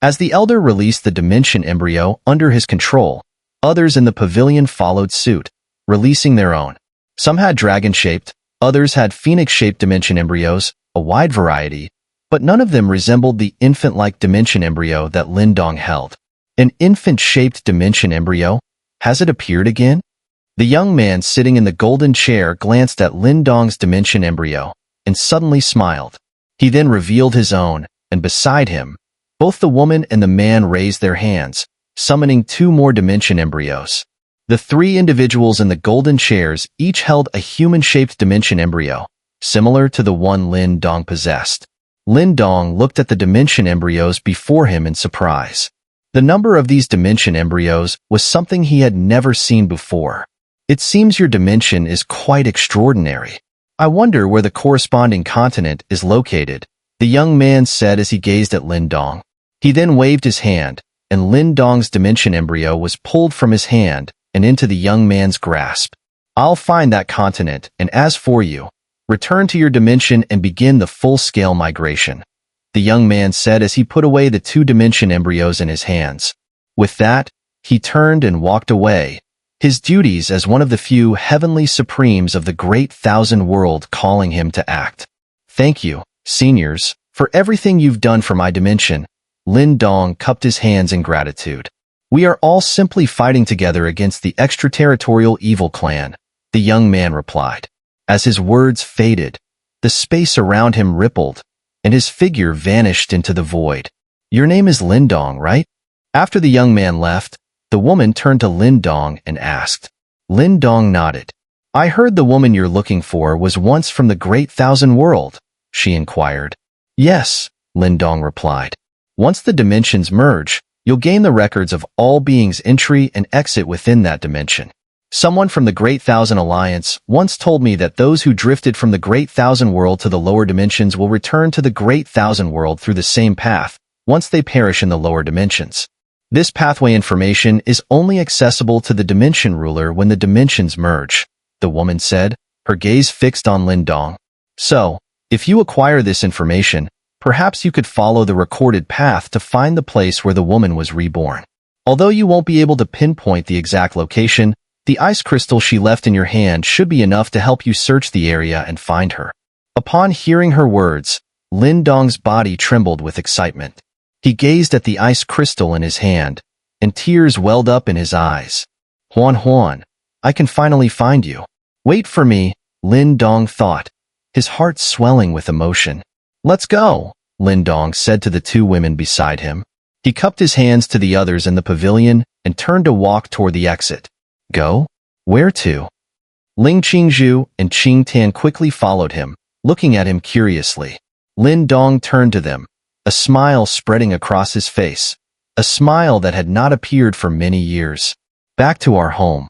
As the elder released the dimension embryo under his control, others in the pavilion followed suit, releasing their own. Some had dragon-shaped, others had phoenix-shaped dimension embryos, a wide variety, but none of them resembled the infant-like dimension embryo that Lin Dong held. An infant-shaped dimension embryo? Has it appeared again? The young man sitting in the golden chair glanced at Lin Dong's dimension embryo and suddenly smiled. He then revealed his own, and beside him, both the woman and the man raised their hands, summoning 2 more dimension embryos. The 3 individuals in the golden chairs each held a human-shaped dimension embryo, similar to the one Lin Dong possessed. Lin Dong looked at the dimension embryos before him in surprise. The number of these dimension embryos was something he had never seen before. It seems your dimension is quite extraordinary. I wonder where the corresponding continent is located, the young man said as he gazed at Lin Dong. He then waved his hand, and Lin Dong's dimension embryo was pulled from his hand and into the young man's grasp. I'll find that continent, and as for you, return to your dimension and begin the full-scale migration, the young man said as he put away the 2 dimension embryos in his hands. With that, he turned and walked away, his duties as one of the few heavenly supremes of the great thousand world calling him to act. Thank you, seniors, for everything you've done for my dimension. Lin Dong cupped his hands in gratitude. We are all simply fighting together against the extraterritorial evil clan, the young man replied. As his words faded, the space around him rippled, and his figure vanished into the void. Your name is Lin Dong, right? After the young man left, the woman turned to Lin Dong and asked. Lin Dong nodded. I heard the woman you're looking for was once from the great thousand world, she inquired. Yes, Lin Dong replied. Once the dimensions merge, you'll gain the records of all beings' entry and exit within that dimension. Someone from the Great Thousand Alliance once told me that those who drifted from the Great Thousand World to the lower dimensions will return to the Great Thousand World through the same path, once they perish in the lower dimensions. This pathway information is only accessible to the Dimension Ruler when the dimensions merge, the woman said, her gaze fixed on Lin Dong. So, if you acquire this information, perhaps you could follow the recorded path to find the place where the woman was reborn. Although you won't be able to pinpoint the exact location, the ice crystal she left in your hand should be enough to help you search the area and find her. Upon hearing her words, Lin Dong's body trembled with excitement. He gazed at the ice crystal in his hand, and tears welled up in his eyes. Huan, I can finally find you. Wait for me, Lin Dong thought, his heart swelling with emotion. Let's go, Lin Dong said to the 2 women beside him. He cupped his hands to the others in the pavilion and turned to walk toward the exit. Go? Where to? Ling Qingzhu and Qing Tan quickly followed him, looking at him curiously. Lin Dong turned to them, a smile spreading across his face, a smile that had not appeared for many years. Back to our home.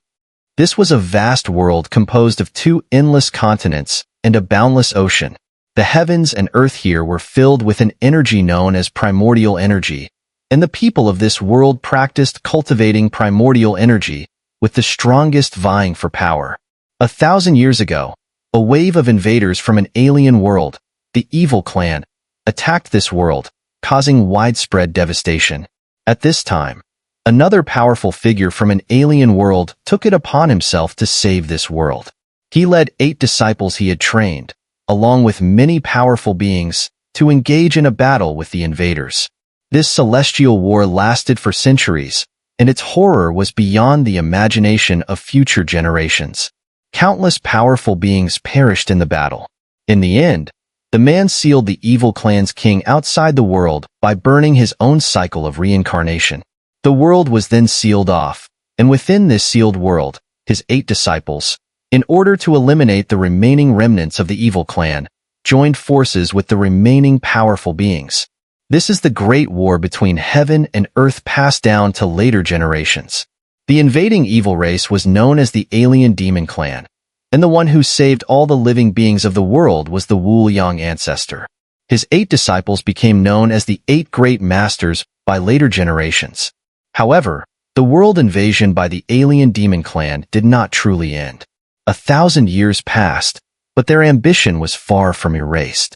This was a vast world composed of 2 endless continents and a boundless ocean. The heavens and earth here were filled with an energy known as primordial energy, and the people of this world practiced cultivating primordial energy, with the strongest vying for power. 1,000 years ago, a wave of invaders from an alien world, the evil clan, attacked this world, causing widespread devastation. At this time, another powerful figure from an alien world took it upon himself to save this world. He led 8 disciples he had trained, along with many powerful beings, to engage in a battle with the invaders. This celestial war lasted for centuries, and its horror was beyond the imagination of future generations. Countless powerful beings perished in the battle. In the end, the man sealed the evil clan's king outside the world by burning his own cycle of reincarnation. The world was then sealed off, and within this sealed world, his 8 disciples, in order to eliminate the remaining remnants of the evil clan, joined forces with the remaining powerful beings. This is the great war between heaven and earth passed down to later generations. The invading evil race was known as the Alien Demon Clan, and the one who saved all the living beings of the world was the Wu Yang ancestor. His 8 disciples became known as the 8 Great Masters by later generations. However, the world invasion by the Alien Demon Clan did not truly end. 1,000 years passed, but their ambition was far from erased.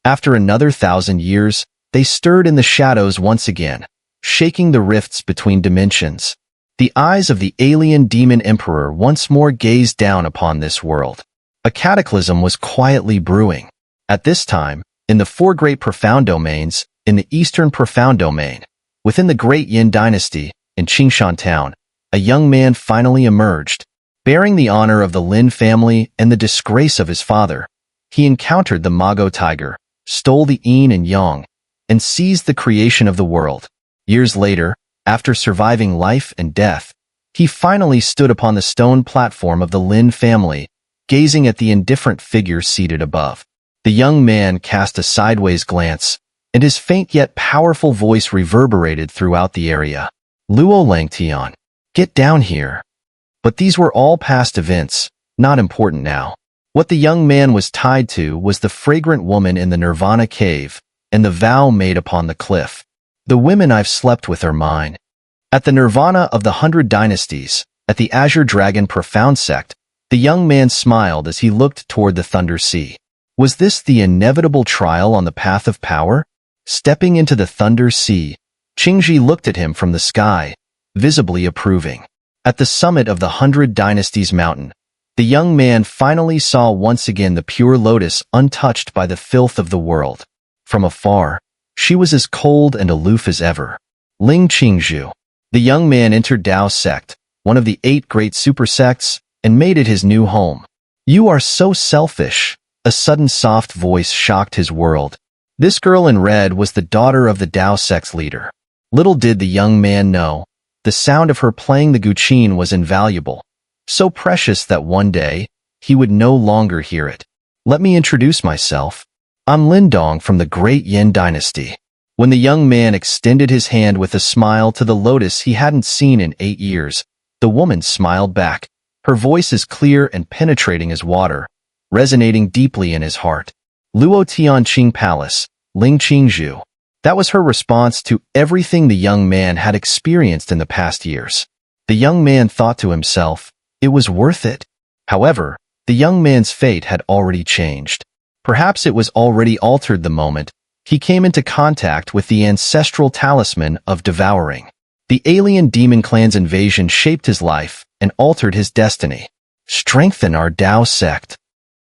After another 1,000 years, they stirred in the shadows once again, shaking the rifts between dimensions. The eyes of the alien demon emperor once more gazed down upon this world. A cataclysm was quietly brewing. At this time, in the four great profound domains, in the Eastern Profound Domain, within the Great Yin Dynasty, in Qingshan Town, a young man finally emerged. Bearing the honor of the Lin family and the disgrace of his father, he encountered the Mago tiger, stole the yin and yang, and seized the creation of the world. Years later, after surviving life and death, he finally stood upon the stone platform of the Lin family, gazing at the indifferent figure seated above. The young man cast a sideways glance, and his faint yet powerful voice reverberated throughout the area. Luo Langtian, get down here. But these were all past events, not important now. What the young man was tied to was the fragrant woman in the Nirvana cave and the vow made upon the cliff. The women I've slept with are mine. At the Nirvana of the 100 Dynasties, at the Azure Dragon Profound Sect, the young man smiled as he looked toward the Thunder Sea. Was this the inevitable trial on the path of power? Stepping into the Thunder Sea, Qingji looked at him from the sky, visibly approving. At the summit of the 100 Dynasties mountain, the young man finally saw once again the pure lotus untouched by the filth of the world. From afar, she was as cold and aloof as ever. Ling Qingzhu. The young man entered Dao sect, one of the 8 great super sects, and made it his new home. You are so selfish. A sudden soft voice shocked his world. This girl in red was the daughter of the Dao sect's leader. Little did the young man know, the sound of her playing the guqin was invaluable, so precious that one day, he would no longer hear it. Let me introduce myself. I'm Lin Dong from the Great Yin Dynasty. When the young man extended his hand with a smile to the lotus he hadn't seen in 8 years, the woman smiled back, her voice as clear and penetrating as water, resonating deeply in his heart. Luo Tianqing Palace, Ling Qingzhu. That was her response to everything the young man had experienced in the past years. The young man thought to himself, it was worth it. However, the young man's fate had already changed. Perhaps it was already altered the moment he came into contact with the ancestral talisman of devouring. The alien demon clan's invasion shaped his life and altered his destiny. Strengthen our Dao sect.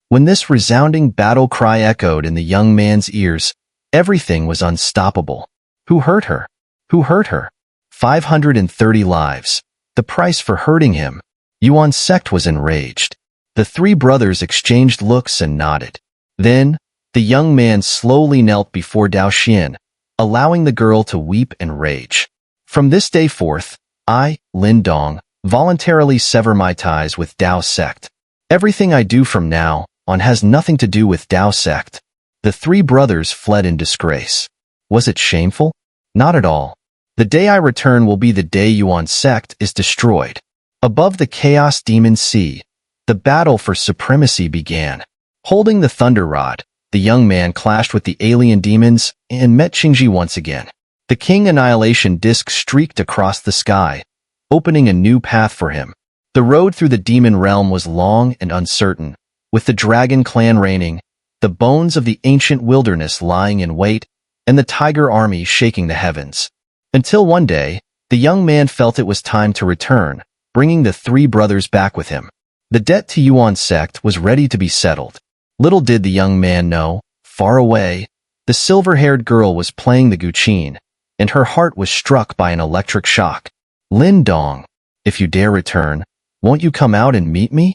When this resounding battle cry echoed in the young man's ears, everything was unstoppable. Who hurt her? Who hurt her? 530 lives. The price for hurting him. Yuan sect was enraged. The 3 brothers exchanged looks and nodded. Then, the young man slowly knelt before Dao Xian, allowing the girl to weep and rage. From this day forth, I, Lin Dong, voluntarily sever my ties with Dao sect. Everything I do from now on has nothing to do with Dao sect. The 3 brothers fled in disgrace. Was it shameful? Not at all. The day I return will be the day Yuan sect is destroyed. Above the Chaos Demon Sea, the battle for supremacy began. Holding the Thunder Rod, the young man clashed with the alien demons and met Qingji once again. The King Annihilation Disc streaked across the sky, opening a new path for him. The road through the demon realm was long and uncertain, with the Dragon Clan reigning, the bones of the ancient wilderness lying in wait, and the Tiger Army shaking the heavens. Until one day, the young man felt it was time to return, bringing the 3 brothers back with him. The debt to Yuan sect was ready to be settled. Little did the young man know, far away, the silver-haired girl was playing the guqin, and her heart was struck by an electric shock. Lin Dong, if you dare return, won't you come out and meet me?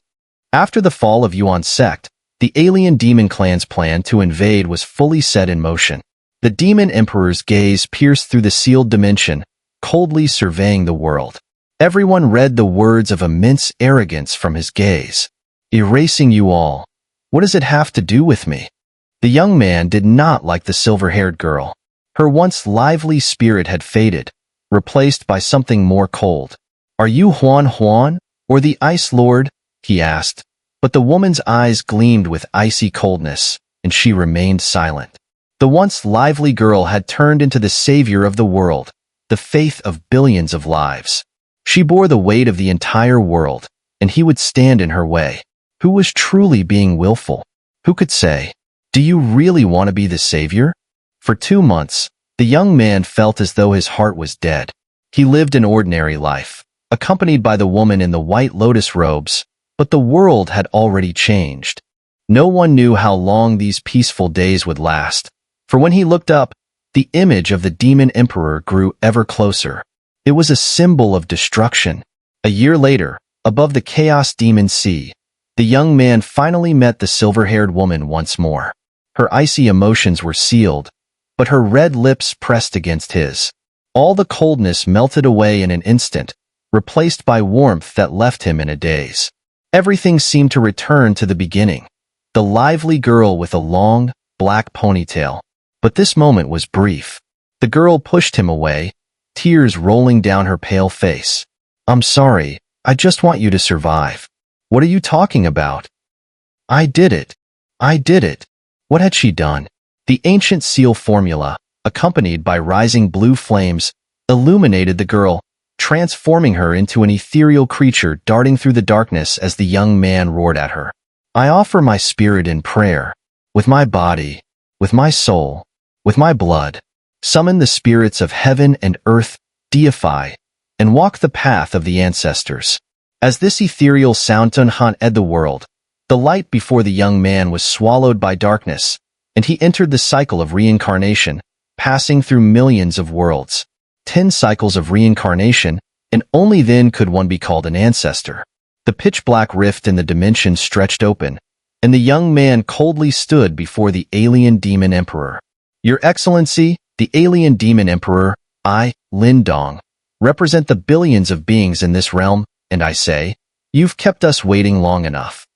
After the fall of Yuan sect, the alien demon clan's plan to invade was fully set in motion. The demon emperor's gaze pierced through the sealed dimension, coldly surveying the world. Everyone read the words of immense arrogance from his gaze. Erasing you all. What does it have to do with me? The young man did not like the silver-haired girl. Her once lively spirit had faded, replaced by something more cold. Are you Huan, or the Ice Lord? He asked. But the woman's eyes gleamed with icy coldness, and she remained silent. The once lively girl had turned into the savior of the world, the faith of billions of lives. She bore the weight of the entire world, and he would stand in her way. Who was truly being willful? Who could say, do you really want to be the savior? For 2 months, The young man felt as though his heart was dead. He lived an ordinary life, accompanied by the woman in the white lotus robes, but the world had already changed. No one knew how long these peaceful days would last, for when he looked up, the image of the demon emperor grew ever closer. It was a symbol of destruction. A year later, above the chaos demon sea, the young man finally met the silver-haired woman once more. Her icy emotions were sealed, but her red lips pressed against his. All the coldness melted away in an instant, replaced by warmth that left him in a daze. Everything seemed to return to the beginning. The lively girl with a long, black ponytail. But this moment was brief. The girl pushed him away, tears rolling down her pale face. "I'm sorry, I just want you to survive." "What are you talking about?" "I did it. I did it." What had she done? The ancient seal formula, accompanied by rising blue flames, illuminated the girl, transforming her into an ethereal creature darting through the darkness as the young man roared at her. "I offer my spirit in prayer, with my body, with my soul, with my blood. Summon the spirits of heaven and earth, deify, and walk the path of the ancestors." As this ethereal sound haunted the world, the light before the young man was swallowed by darkness, and he entered the cycle of reincarnation, passing through millions of worlds. 10 cycles of reincarnation, and only then could one be called an ancestor. The pitch-black rift in the dimension stretched open, and the young man coldly stood before the alien demon emperor. "Your Excellency, the alien demon emperor, I, Lin Dong, represent the billions of beings in this realm, and I say, you've kept us waiting long enough."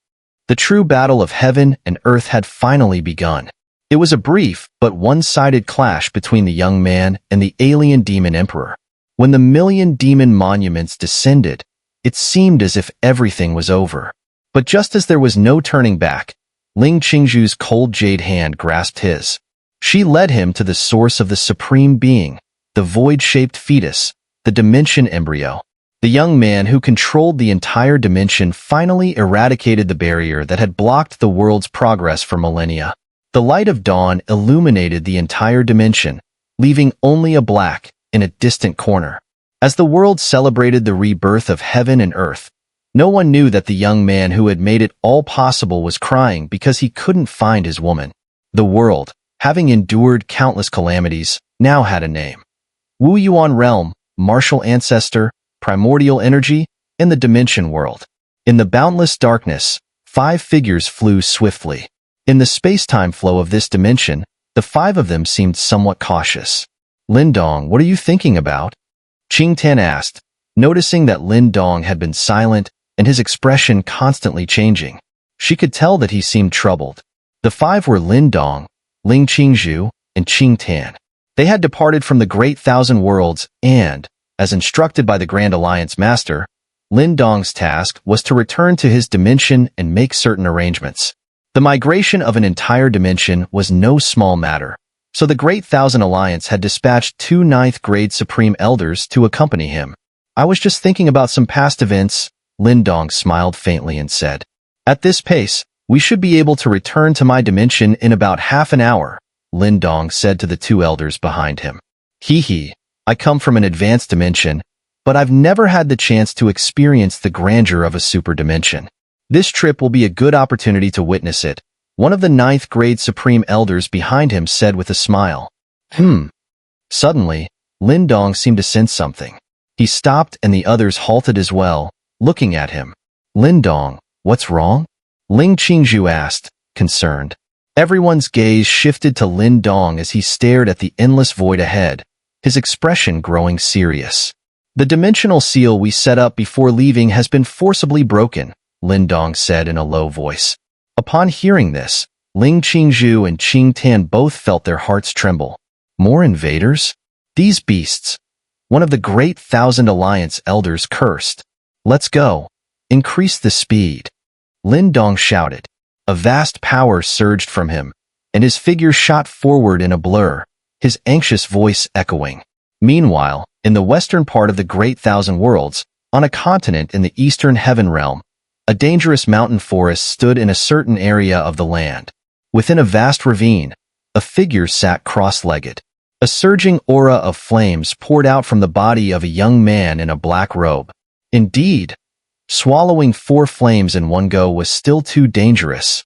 The true battle of heaven and earth had finally begun. It was a brief but one-sided clash between the young man and the alien demon emperor. When the million demon monuments descended, it seemed as if everything was over. But just as there was no turning back, Ling Qingzhu's cold jade hand grasped his. She led him to the source of the supreme being, the void-shaped fetus, the dimension embryo. The young man who controlled the entire dimension finally eradicated the barrier that had blocked the world's progress for millennia. The light of dawn illuminated the entire dimension, leaving only a black in a distant corner. As the world celebrated the rebirth of heaven and earth, no one knew that the young man who had made it all possible was crying because he couldn't find his woman. The world, having endured countless calamities, now had a name. Wu Yuan Realm, martial ancestor, primordial energy, and the dimension world. In the boundless darkness, 5 figures flew swiftly. In the space-time flow of this dimension, the 5 of them seemed somewhat cautious. "Lin Dong, what are you thinking about?" Qing Tan asked, noticing that Lin Dong had been silent and his expression constantly changing. She could tell that he seemed troubled. The 5 were Lin Dong, Ling Qingzhu, and Qing Tan. They had departed from the Great Thousand Worlds and, as instructed by the Grand Alliance Master, Lin Dong's task was to return to his dimension and make certain arrangements. The migration of an entire dimension was no small matter, so the Great Thousand Alliance had dispatched 2 ninth-grade Supreme Elders to accompany him. "I was just thinking about some past events," Lin Dong smiled faintly and said. "At this pace, we should be able to return to my dimension in about half an hour," Lin Dong said to the 2 elders behind him. "Hee, I come from an advanced dimension, but I've never had the chance to experience the grandeur of a super dimension. This trip will be a good opportunity to witness it," one of the 9th-grade Supreme Elders behind him said with a smile. Suddenly, Lin Dong seemed to sense something. He stopped and the others halted as well, looking at him. "Lin Dong, what's wrong?" Ling Qingzhu asked, concerned. Everyone's gaze shifted to Lin Dong as he stared at the endless void ahead, his expression growing serious. "The dimensional seal we set up before leaving has been forcibly broken," Lin Dong said in a low voice. Upon hearing this, Ling Qingzhu and Qing Tan both felt their hearts tremble. More invaders? These beasts! One of the Great Thousand Alliance elders cursed. "Let's go. Increase the speed," Lin Dong shouted. A vast power surged from him, and his figure shot forward in a blur, his anxious voice echoing. Meanwhile, in the western part of the Great Thousand Worlds, on a continent in the eastern heaven realm, a dangerous mountain forest stood in a certain area of the land. Within a vast ravine, a figure sat cross-legged. A surging aura of flames poured out from the body of a young man in a black robe. Indeed, swallowing 4 flames in one go was still too dangerous.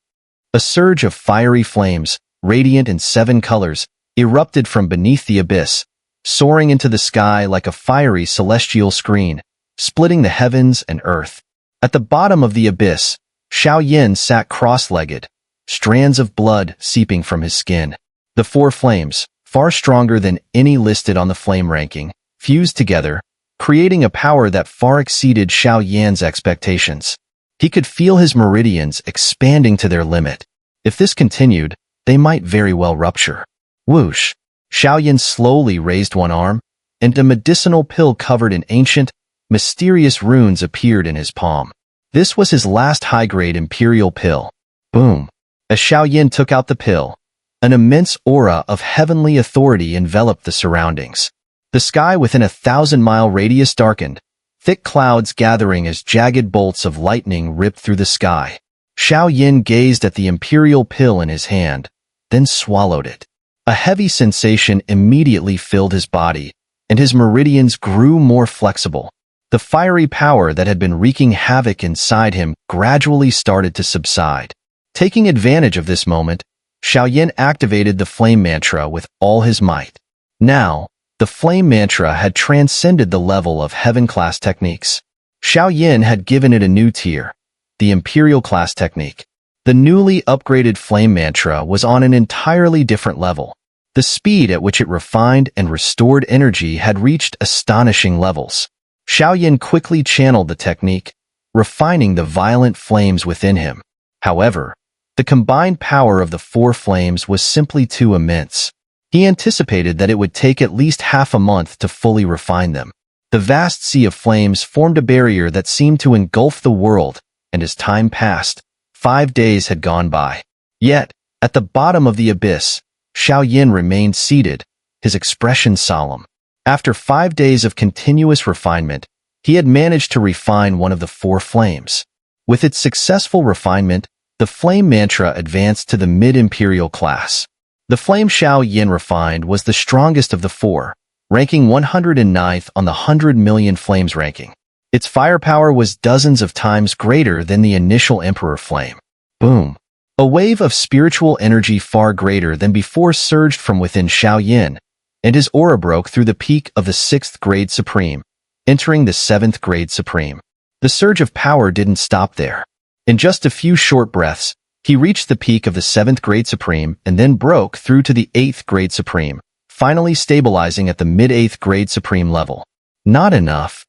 A surge of fiery flames, radiant in 7 colors, erupted from beneath the abyss, soaring into the sky like a fiery celestial screen, splitting the heavens and earth. At the bottom of the abyss, Xiao Yan sat cross-legged, strands of blood seeping from his skin. The 4 flames, far stronger than any listed on the flame ranking, fused together, creating a power that far exceeded Xiao Yan's expectations. He could feel his meridians expanding to their limit. If this continued, they might very well rupture. Whoosh! Xiao Yan slowly raised one arm, and a medicinal pill covered in ancient, mysterious runes appeared in his palm. This was his last high-grade imperial pill. Boom! As Xiao Yan took out the pill, an immense aura of heavenly authority enveloped the surroundings. The sky within a 1,000-mile radius darkened, thick clouds gathering as jagged bolts of lightning ripped through the sky. Xiao Yan gazed at the imperial pill in his hand, then swallowed it. A heavy sensation immediately filled his body, and his meridians grew more flexible. The fiery power that had been wreaking havoc inside him gradually started to subside. Taking advantage of this moment, Xiao Yan activated the flame mantra with all his might. Now, the flame mantra had transcended the level of heaven-class techniques. Xiao Yan had given it a new tier, the imperial class technique. The newly upgraded flame mantra was on an entirely different level. The speed at which it refined and restored energy had reached astonishing levels. Xiao Yan quickly channeled the technique, refining the violent flames within him. However, the combined power of the 4 flames was simply too immense. He anticipated that it would take at least half a month to fully refine them. The vast sea of flames formed a barrier that seemed to engulf the world, and as time passed, 5 days had gone by. Yet, at the bottom of the abyss, Xiao Yan remained seated, his expression solemn. After 5 days of continuous refinement, he had managed to refine one of the 4 flames. With its successful refinement, the flame mantra advanced to the mid-imperial class. The flame Xiao Yan refined was the strongest of the 4, ranking 109th on the 100 million flames ranking. Its firepower was dozens of times greater than the initial Emperor flame. Boom! A wave of spiritual energy far greater than before surged from within Xiao Yan, and his aura broke through the peak of the 6th grade supreme, entering the 7th grade supreme. The surge of power didn't stop there. In just a few short breaths, he reached the peak of the 7th grade supreme and then broke through to the 8th grade supreme, finally stabilizing at the mid-8th grade supreme level. Not enough.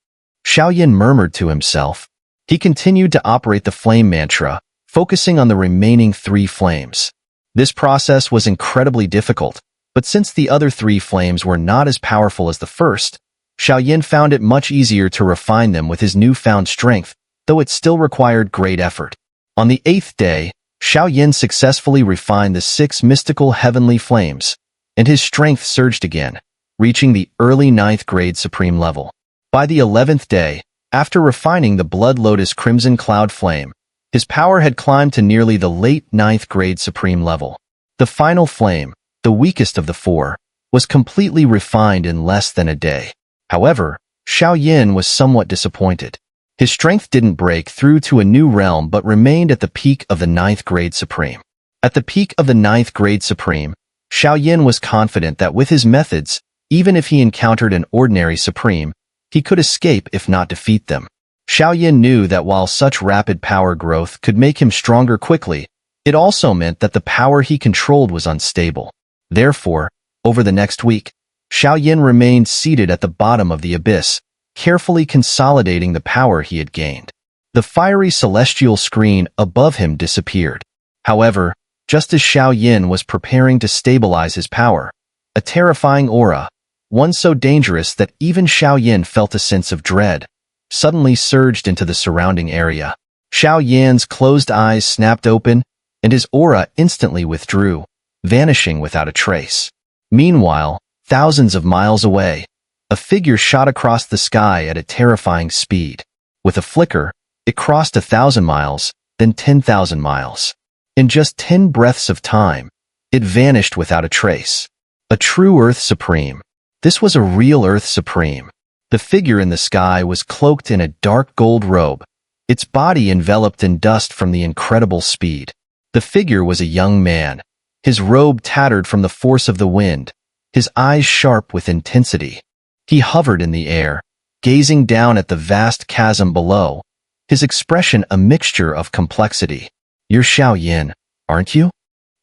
Xiao Yan murmured to himself. He continued to operate the flame mantra, focusing on the remaining 3 flames. This process was incredibly difficult, but since the other 3 flames were not as powerful as the first, Xiao Yan found it much easier to refine them with his newfound strength, though it still required great effort. On the 8th day, Xiao Yan successfully refined the 6 mystical heavenly flames, and his strength surged again, reaching the early 9th grade supreme level. By the 11th day, after refining the Blood Lotus Crimson Cloud Flame, his power had climbed to nearly the late 9th grade supreme level. The final flame, the weakest of the 4, was completely refined in less than a day. However, Xiao Yan was somewhat disappointed. His strength didn't break through to a new realm but remained at the peak of the 9th grade supreme. At the peak of the 9th grade supreme, Xiao Yan was confident that with his methods, even if he encountered an ordinary supreme, he could escape if not defeat them. Xiao Yan knew that while such rapid power growth could make him stronger quickly, it also meant that the power he controlled was unstable. Therefore, over the next week, Xiao Yan remained seated at the bottom of the abyss, carefully consolidating the power he had gained. The fiery celestial screen above him disappeared. However, just as Xiao Yan was preparing to stabilize his power, a terrifying aura, one so dangerous that even Xiao Yan felt a sense of dread, suddenly surged into the surrounding area. Xiao Yan's closed eyes snapped open, and his aura instantly withdrew, vanishing without a trace. Meanwhile, thousands of miles away, a figure shot across the sky at a terrifying speed. With a flicker, it crossed 1,000 miles, then 10,000 miles. In just 10 breaths of time, it vanished without a trace. A true Earth Supreme. This was a real Earth Supreme. The figure in the sky was cloaked in a dark gold robe, its body enveloped in dust from the incredible speed. The figure was a young man, his robe tattered from the force of the wind, his eyes sharp with intensity. He hovered in the air, gazing down at the vast chasm below, his expression a mixture of complexity. "You're Xiao Yan, aren't you?"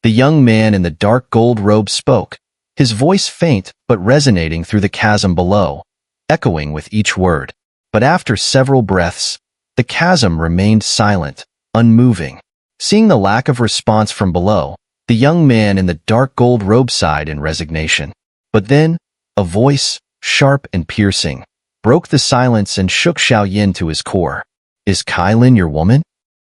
The young man in the dark gold robe spoke, his voice faint but resonating through the chasm below, echoing with each word. But after several breaths, the chasm remained silent, unmoving. Seeing the lack of response from below, the young man in the dark gold robe sighed in resignation. But then, a voice, sharp and piercing, broke the silence and shook Xiao Yan to his core. "Is Cai Lin your woman?"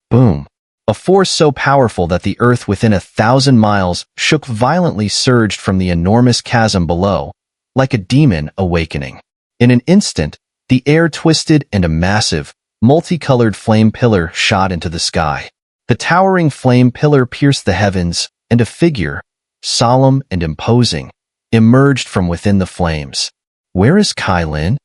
Boom. A force so powerful that the earth within 1,000 miles shook violently surged from the enormous chasm below, like a demon awakening. In an instant, the air twisted and a massive, multicolored flame pillar shot into the sky. The towering flame pillar pierced the heavens, and a figure, solemn and imposing, emerged from within the flames. "Where is Cai Lin?"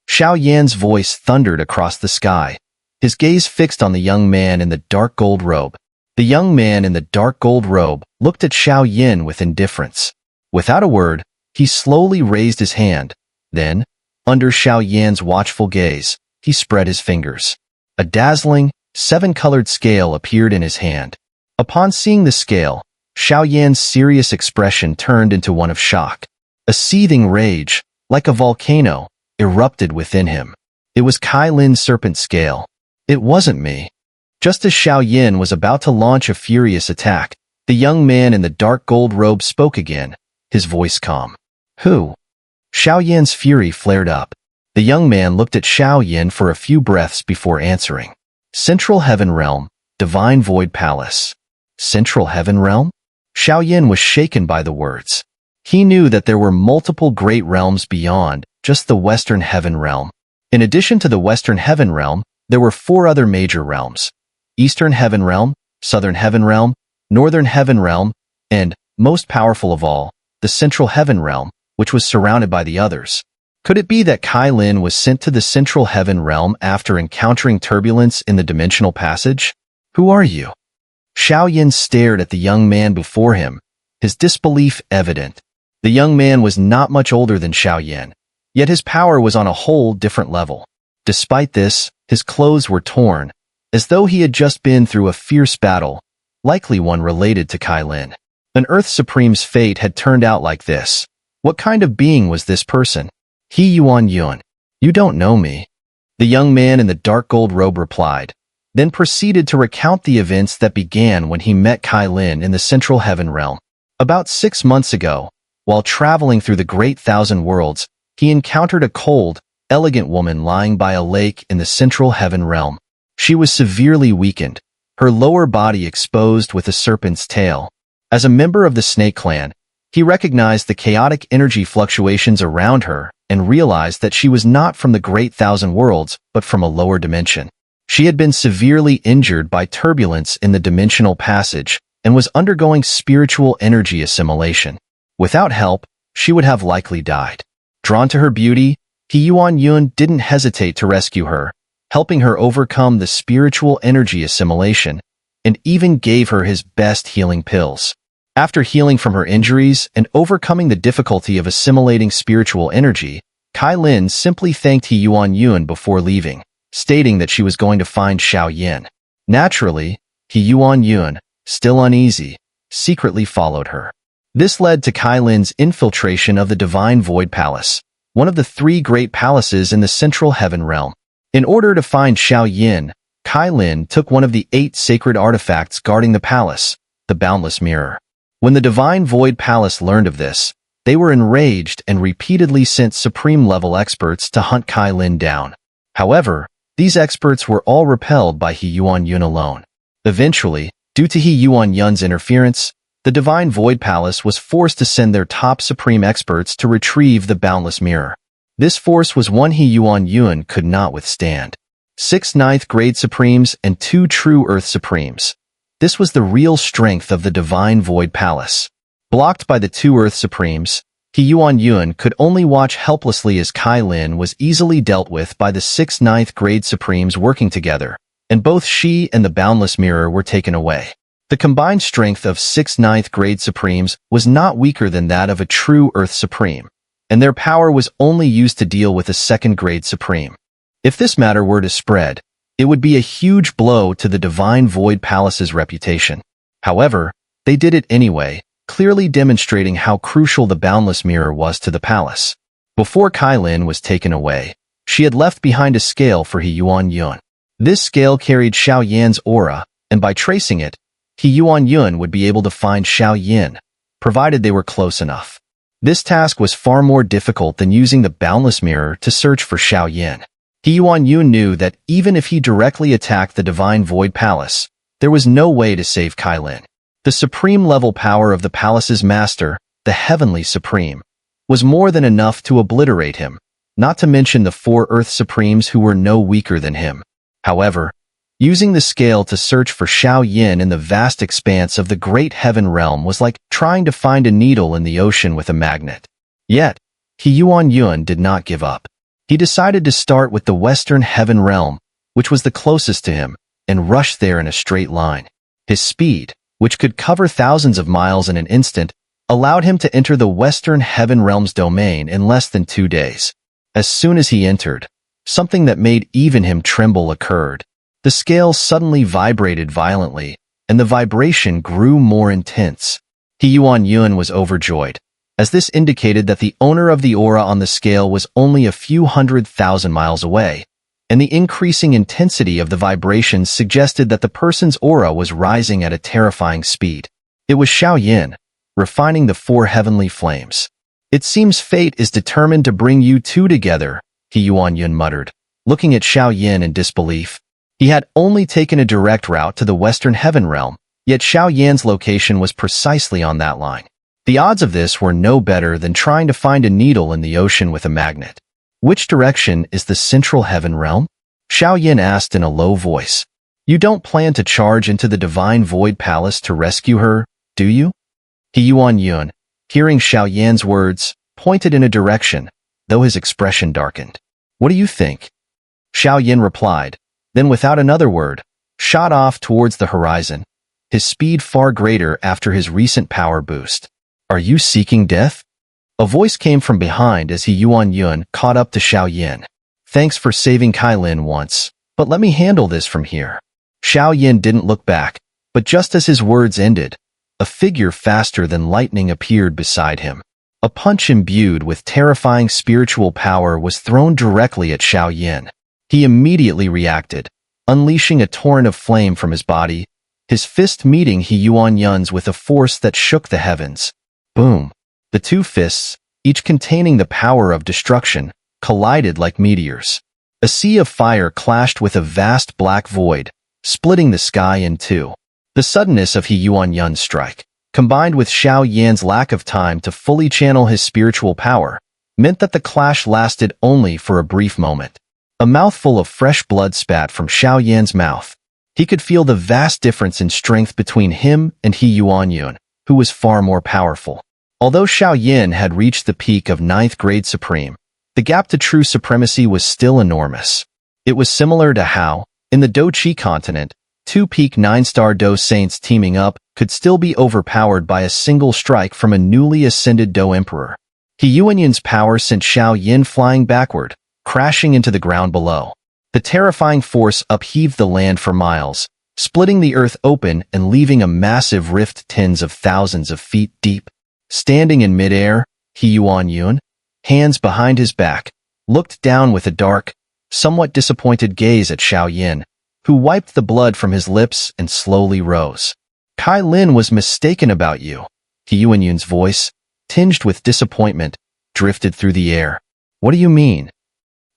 Xiao Yan's voice thundered across the sky, his gaze fixed on the young man in the dark gold robe. The young man in the dark gold robe looked at Xiao Yan with indifference. Without a word, he slowly raised his hand. Then, under Xiao Yan's watchful gaze, he spread his fingers. A dazzling, seven-colored scale appeared in his hand. Upon seeing the scale, Xiao Yan's serious expression turned into one of shock. A seething rage, like a volcano, erupted within him. It was Cai Lin's serpent scale. It wasn't me. Just as Xiao Yan was about to launch a furious attack, the young man in the dark gold robe spoke again, his voice calm. "Who?" Xiao Yan's fury flared up. The young man looked at Xiao Yan for a few breaths before answering. "Central Heaven Realm, Divine Void Palace." Central Heaven Realm? Xiao Yan was shaken by the words. He knew that there were multiple great realms beyond just the Western Heaven Realm. In addition to the Western Heaven Realm, there were 4 other major realms: Eastern Heaven Realm, Southern Heaven Realm, Northern Heaven Realm, and, most powerful of all, the Central Heaven Realm, which was surrounded by the others. Could it be that Cai Lin was sent to the Central Heaven Realm after encountering turbulence in the dimensional passage? "Who are you?" Xiao Yan stared at the young man before him, his disbelief evident. The young man was not much older than Xiao Yan, yet his power was on a whole different level. Despite this, his clothes were torn, as though he had just been through a fierce battle, likely one related to Cai Lin. An Earth Supreme's fate had turned out like this. What kind of being was this person? "He Yuan Yun. You don't know me." The young man in the dark gold robe replied, then proceeded to recount the events that began when he met Cai Lin in the Central Heaven Realm. About 6 months ago, while traveling through the Great Thousand Worlds, he encountered a cold, elegant woman lying by a lake in the Central Heaven Realm. She was severely weakened, her lower body exposed with a serpent's tail. As a member of the Snake Clan, he recognized the chaotic energy fluctuations around her and realized that she was not from the Great Thousand Worlds, but from a lower dimension. She had been severely injured by turbulence in the dimensional passage and was undergoing spiritual energy assimilation. Without help, she would have likely died. Drawn to her beauty, He Yuan Yun didn't hesitate to rescue her, helping her overcome the spiritual energy assimilation, and even gave her his best healing pills. After healing from her injuries and overcoming the difficulty of assimilating spiritual energy, Cai Lin simply thanked He Yuan Yun before leaving, stating that she was going to find Xiao Yan. Naturally, He Yuan Yun, still uneasy, secretly followed her. This led to Cai Lin's infiltration of the Divine Void Palace, one of the 3 great palaces in the Central Heaven Realm. In order to find Xiao Yan, Cai Lin took one of the 8 sacred artifacts guarding the palace, the Boundless Mirror. When the Divine Void Palace learned of this, they were enraged and repeatedly sent supreme-level experts to hunt Cai Lin down. However, these experts were all repelled by He Yuan Yun alone. Eventually, due to He Yuan Yun's interference, the Divine Void Palace was forced to send their top supreme experts to retrieve the Boundless Mirror. This force was one He Yuan Yun could not withstand. 6 ninth-grade Supremes and 2 true Earth Supremes. This was the real strength of the Divine Void Palace. Blocked by the 2 Earth Supremes, He Yuan Yun could only watch helplessly as Cai Lin was easily dealt with by the 6 ninth grade Supremes working together, and both she and the Boundless Mirror were taken away. The combined strength of 6 ninth grade Supremes was not weaker than that of a true Earth Supreme, and their power was only used to deal with a 2nd grade Supreme. If this matter were to spread, it would be a huge blow to the Divine Void Palace's reputation. However, they did it anyway, clearly demonstrating how crucial the Boundless Mirror was to the palace. Before Cai Lin was taken away, she had left behind a scale for He Yuan Yun. This scale carried Xiao Yan's aura, and by tracing it, He Yuan Yun would be able to find Xiao Yan, provided they were close enough. This task was far more difficult than using the Boundless Mirror to search for Xiao Yan. He Yuan Yun knew that even if he directly attacked the Divine Void Palace, there was no way to save Cai Lin. The supreme-level power of the palace's master, the Heavenly Supreme, was more than enough to obliterate him, not to mention the 4 Earth Supremes who were no weaker than him. However, using the scale to search for Xiao Yan in the vast expanse of the Great Heaven Realm was like trying to find a needle in the ocean with a magnet. Yet, He Yuan Yun did not give up. He decided to start with the Western Heaven Realm, which was the closest to him, and rush there in a straight line. His speed, which could cover thousands of miles in an instant, allowed him to enter the Western Heaven Realm's domain in less than 2 days. As soon as he entered, something that made even him tremble occurred. The scale suddenly vibrated violently, and the vibration grew more intense. He Yuan Yun was overjoyed, as this indicated that the owner of the aura on the scale was only a few 100,000 miles away, and the increasing intensity of the vibrations suggested that the person's aura was rising at a terrifying speed. It was Xiao Yan, refining the 4 heavenly flames. "It seems fate is determined to bring you two together," He Yuan Yun muttered, looking at Xiao Yan in disbelief. He had only taken a direct route to the Western Heaven Realm, yet Xiao Yan's location was precisely on that line. The odds of this were no better than trying to find a needle in the ocean with a magnet. "Which direction is the Central Heaven Realm?" Xiao Yan asked in a low voice. "You don't plan to charge into the Divine Void Palace to rescue her, do you?" He Yuan Yun, hearing Xiao Yan's words, pointed in a direction, though his expression darkened. "What do you think?" Xiao Yan replied, then without another word, shot off towards the horizon, his speed far greater after his recent power boost. "Are you seeking death?" A voice came from behind as He Yuan Yun caught up to Xiao Yan. "Thanks for saving Cai Lin once, but let me handle this from here." Xiao Yan didn't look back, but just as his words ended, a figure faster than lightning appeared beside him. A punch imbued with terrifying spiritual power was thrown directly at Xiao Yan. He immediately reacted, unleashing a torrent of flame from his body, his fist meeting He Yuan Yun's with a force that shook the heavens. Boom! The 2 fists, each containing the power of destruction, collided like meteors. A sea of fire clashed with a vast black void, splitting the sky in 2. The suddenness of He Yuan Yun's strike, combined with Xiao Yan's lack of time to fully channel his spiritual power, meant that the clash lasted only for a brief moment. A mouthful of fresh blood spat from Xiao Yan's mouth. He could feel the vast difference in strength between him and He Yuan Yun, who was far more powerful. Although Xiao Yan had reached the peak of 9th grade Supreme, the gap to true supremacy was still enormous. It was similar to how, in the Do Chi continent, 2 peak 9-star Do saints teaming up could still be overpowered by a single strike from a newly ascended Do emperor. He Yuan Yun's power sent Xiao Yan flying backward, crashing into the ground below. The terrifying force upheaved the land for miles, splitting the earth open and leaving a massive rift tens of thousands of feet deep. Standing in midair, He Yuan Yun, hands behind his back, looked down with a dark, somewhat disappointed gaze at Xiao Yan, who wiped the blood from his lips and slowly rose. "Cai Lin was mistaken about you." He Yuan Yun's voice, tinged with disappointment, drifted through the air. "What do you mean?"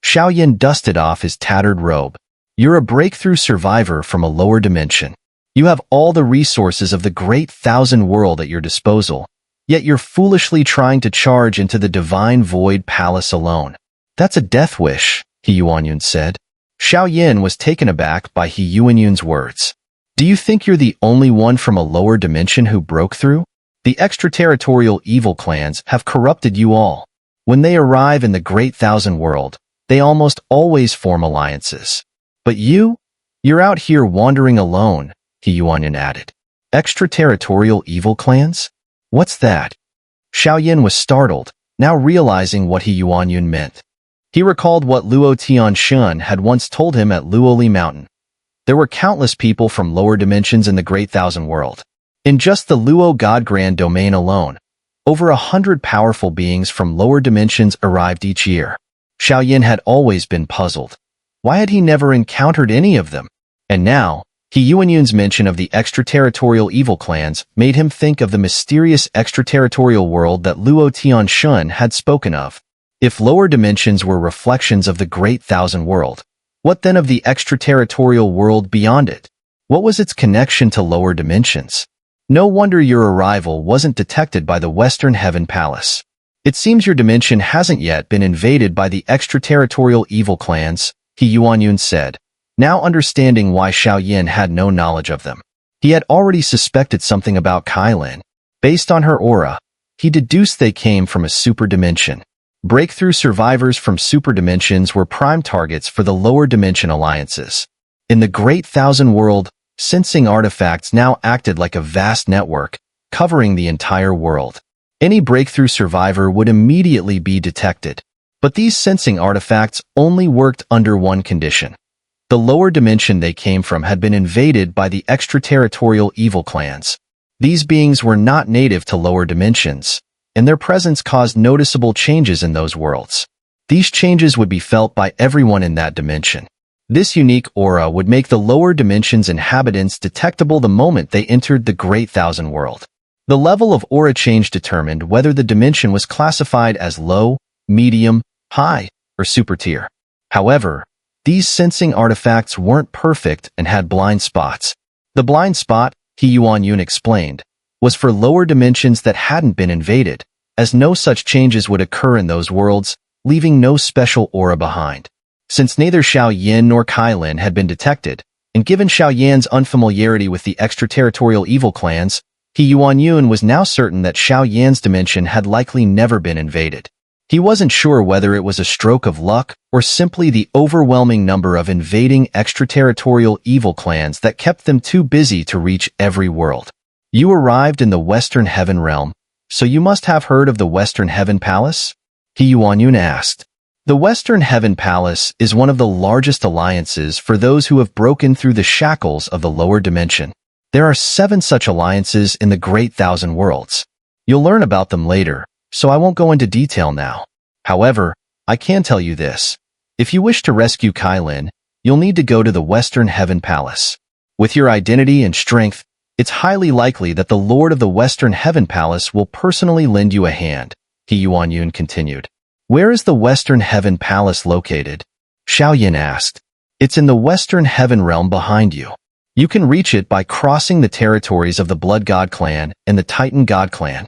Xiao Yan dusted off his tattered robe. "You're a breakthrough survivor from a lower dimension. You have all the resources of the great 1,000 world at your disposal, yet you're foolishly trying to charge into the Divine Void Palace alone. That's a death wish," He Yuan Yun said. Xiao Yan was taken aback by He Yuan Yun's words. "Do you think you're the only one from a lower dimension who broke through?" The extraterritorial evil clans have corrupted you all. When they arrive in the Great Thousand World, they almost always form alliances. But you're out here wandering alone, He Yuan Yun added. Extraterritorial evil clans? What's that? Xiao Yan was startled, now realizing what He Yuan Yun meant. He recalled what Luo Tianshun had once told him at Luoli Mountain. There were countless people from lower dimensions in the Great Thousand World. In just the Luo God Grand Domain alone, over 100 powerful beings from lower dimensions arrived each year. Xiao Yan had always been puzzled. Why had he never encountered any of them? And now, He Yuan Yun's mention of the extraterritorial evil clans made him think of the mysterious extraterritorial world that Luo Tianshun had spoken of. If lower dimensions were reflections of the Great Thousand World, what then of the extraterritorial world beyond it? What was its connection to lower dimensions? No wonder your arrival wasn't detected by the Western Heaven Palace. It seems your dimension hasn't yet been invaded by the extraterritorial evil clans, He Yuan Yun said, now understanding why Xiao Yan had no knowledge of them. He had already suspected something about Cai Lin. Based on her aura, he deduced they came from a super dimension. Breakthrough survivors from super dimensions were prime targets for the lower dimension alliances. In the Great Thousand World, sensing artifacts now acted like a vast network, covering the entire world. Any breakthrough survivor would immediately be detected. But these sensing artifacts only worked under one condition. The lower dimension they came from had been invaded by the extraterritorial evil clans. These beings were not native to lower dimensions, and their presence caused noticeable changes in those worlds. These changes would be felt by everyone in that dimension. This unique aura would make the lower dimension's inhabitants detectable the moment they entered the Great Thousand World. The level of aura change determined whether the dimension was classified as low, medium, high, or super tier. However, these sensing artifacts weren't perfect and had blind spots. The blind spot, He Yuan Yun explained, was for lower dimensions that hadn't been invaded, as no such changes would occur in those worlds, leaving no special aura behind. Since neither Xiao Yan nor Cai Lin had been detected, and given Xiao Yan's unfamiliarity with the extraterritorial evil clans, He Yuan Yun was now certain that Xiao Yan's dimension had likely never been invaded. He wasn't sure whether it was a stroke of luck or simply the overwhelming number of invading extraterritorial evil clans that kept them too busy to reach every world. You arrived in the Western Heaven Realm, so you must have heard of the Western Heaven Palace? He Yuan Yun asked. The Western Heaven Palace is one of the largest alliances for those who have broken through the shackles of the lower dimension. There are 7 such alliances in the Great Thousand Worlds. You'll learn about them later, so I won't go into detail now. However, I can tell you this. If you wish to rescue Cai Lin, you'll need to go to the Western Heaven Palace. With your identity and strength, it's highly likely that the Lord of the Western Heaven Palace will personally lend you a hand, He Yuan Yun continued. Where is the Western Heaven Palace located? Xiao Yan asked. It's in the Western Heaven Realm behind you. You can reach it by crossing the territories of the Blood God Clan and the Titan God Clan.